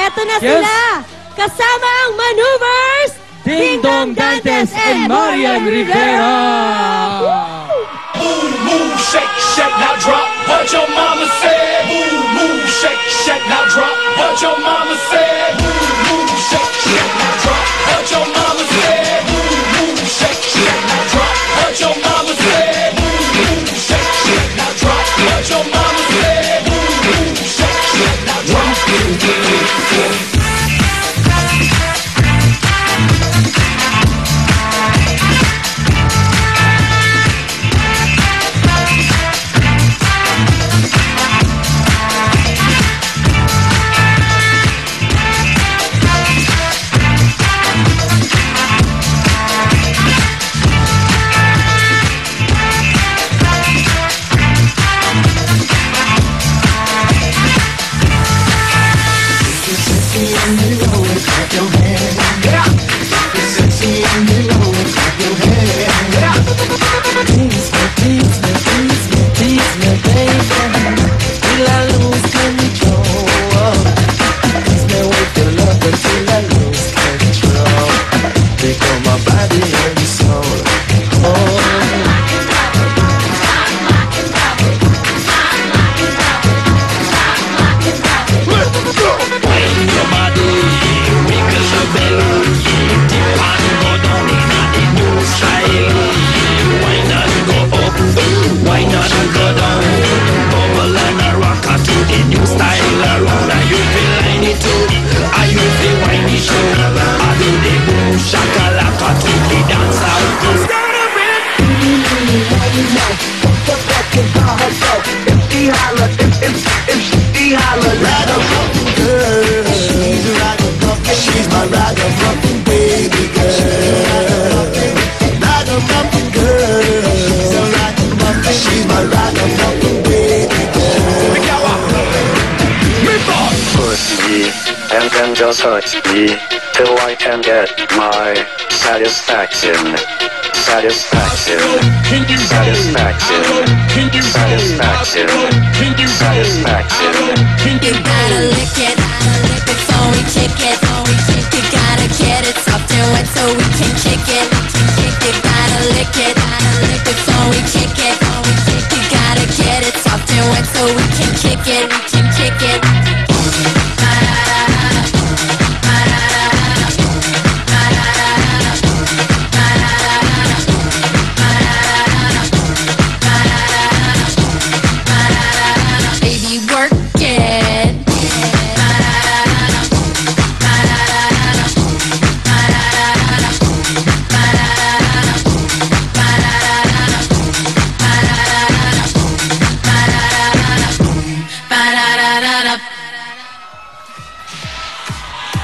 Eto na sila. Kasama ang maneuvers, Ding Dong Dantes and Marian Rivera. Move, move, shake, shake, now drop what your mama said. Move, move, shake, shake, now drop what your mama said. Move, move, shake, shake, now drop what your mama said. Move, move, shake, shake, now drop what your mama said. Move, move, shake, shake, now drop what your mama said. Move, move, shake, shake, now drop. And then just hurt me till I can get my satisfaction. Satisfaction. Satisfaction. Satisfaction. Satisfaction. You gotta lick it before we kick it. You gotta get it soft and wet so we can kick it. You gotta lick it before we kick it. You gotta get it soft and wet so we can kick it. We can kick it.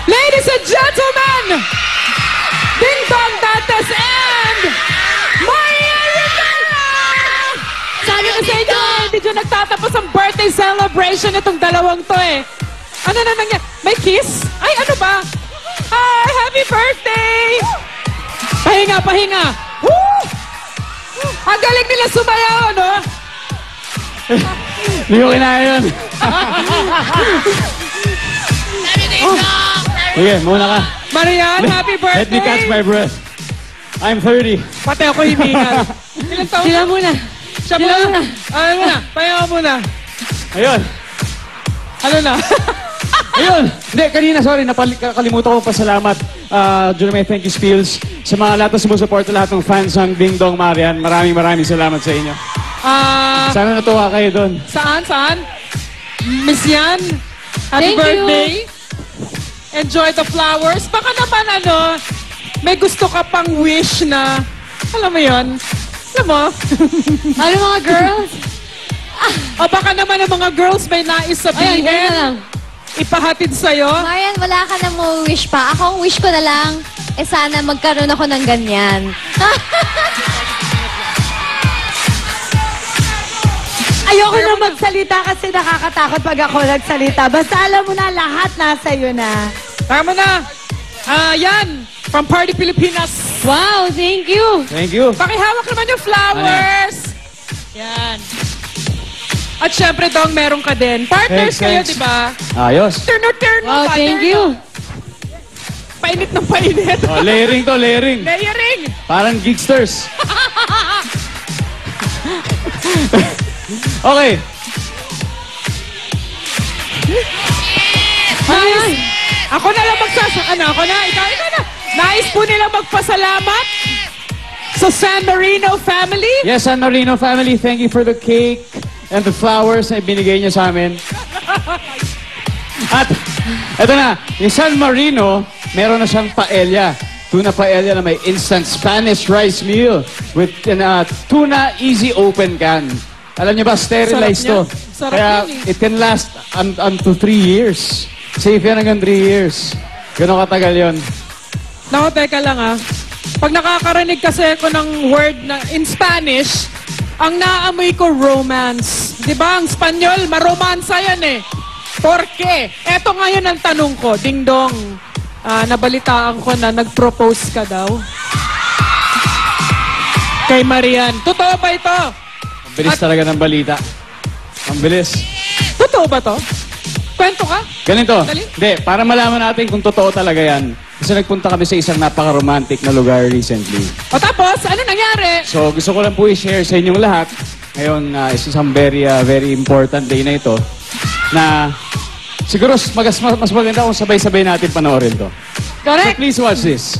Ladies and gentlemen, Ding Dong Dantes and Marian Rivera! Sabi ko sa inyo, hindi dyan nagtatapos ang birthday celebration itong dalawang to eh. Ano na nangyari? May kiss? Ay, ano ba? Hi, happy birthday! Pahinga, pahinga! Woo! Ang galing nila sumayaw, no? Hindi ko kinaya yun. Sige, muna ka. Marian, happy birthday! Let me catch my breath. I'm 30. Pati ako hiningal. Ilang taon? Sila muna. Siya muna. Ano muna? Pahinga muna. Ayun. Ano na? Ayun. Hindi, kanina, sorry, nakalimutan ko pasalamat during my thank you spills sa mga lahat na sumusuporta, lahat ng fans ng Ding Dong Marian. Maraming salamat sa inyo. Sana natuwa kayo doon. Saan? Miss Yan, happy Thank birthday. Enjoy the flowers. Baka naman may gusto ka pang wish na, alam mo yun? Alam mo? Ano mga girls? O baka naman ang mga girls may nais sabihin. Ayun, na lang. Ipahatid sa'yo. Marian, wala ka na mo wish pa. Ako ang wish ko na lang, sana magkaroon ako ng ganyan. Ayoko na magsalita kasi nakakatakot pag ako nagsalita. Basta alam mo na, lahat nasa iyo na. Tama na. Yan. From Party Pilipinas. Wow, thank you. Thank you. Pakihawak naman yung flowers. Yan. At syempre, Dong, meron ka din. Partners Thanks, kayo, thanks. di ba? Ayos. Turno Wow, pa, thank turno. you. Painit ng painit. Oh, layering to, layering. Layering. Parang geeksters. Okay. Nice. Ako na lang ako na, ikaw na. Nais po nilang magpasalamat sa San Marino family. Yes, San Marino family, thank you for the cake and the flowers na ibinigay niyo sa amin. At eto na, yung San Marino, meron na siyang paella. Tuna paella na may instant Spanish rice meal with tuna easy open can. Alam niyo ba, sterilized to. Sarap niya. Sarap Kaya yan eh. it can last up to 3 years. Safe yan hanggang 3 years. Gano'ng katagal yun. Naku, teka lang ah. Pag nakakarinig kasi ako ng word na in Spanish, ang naamoy ko romance. Di ba? Ang Spanyol, maromansa yan eh. Porke? Eto ngayon ang tanong ko, Ding Dong. Nabalitaan ko na nag-propose ka daw. Kay Marian. Totoo ba ito? Ang bilis talaga ng balita. Ang bilis. Totoo ba to? Kwento ka? Ganito. Dali. Hindi, para malaman natin kung totoo talaga yan. Kasi nagpunta kami sa isang napaka-romantic na lugar recently. O tapos, ano nangyari? So, gusto ko lang po i-share sa inyong lahat. Ngayon, is isang very important day na ito. Na siguro mas maganda kung sabay-sabay natin panoorin to. So, Correct? please watch this.